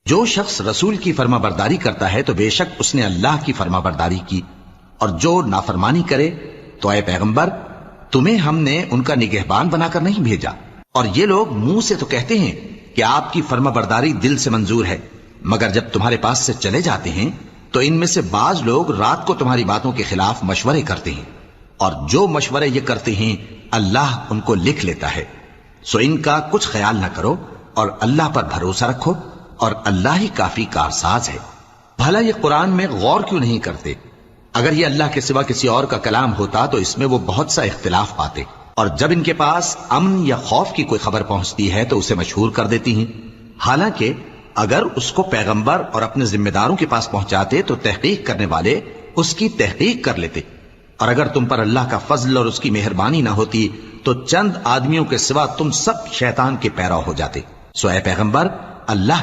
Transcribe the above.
जो शख्स रसूल की फर्माबरदारी करता है तो बेशक उसने अल्लाह की फर्माबरदारी की, और जो नाफरमानी करे तो ऐ पैगंबर तुम्हें हमने उनका निगहबान बनाकर नहीं भेजा। और ये लोग मुंह से तो कहते हैं कि आपकी फर्माबरदारी दिल से मंजूर है, मगर जब तुम्हारे पास से चले जाते हैं तो इनमें से बाज लोग रात को तुम्हारी बातों के खिलाफ मशवरे करते हैं, और जो मशवरे ये करते हैं अल्लाह उनको लिख लेता है। सो इनका कुछ ख्याल ना करो और अल्लाह पर भरोसा रखो, और अल्लाह ही काफी कारसाज है। भला ये कुरान में गौर क्यों नहीं करते? अगर ये अल्लाह के सिवा किसी और का कलाम होता तो इसमें वो बहुत सा इख्तिलाफ पाते, और जब इनके पास अमन या खौफ की कोई खबर पहुंचती है तो उसे मशहूर कर देती हैं। हालांकि अगर उसको पैगंबर और अपने जिम्मेदारों के पास पहुंचाते तो तहकीक करने वाले उसकी तहकीक कर लेते, और अगर तुम पर अल्लाह का फजल और उसकी मेहरबानी ना होती तो चंद आदमियों के सिवा तुम सब शैतान के पैरा हो जाते। सो ऐ पैगंबर अल्लाह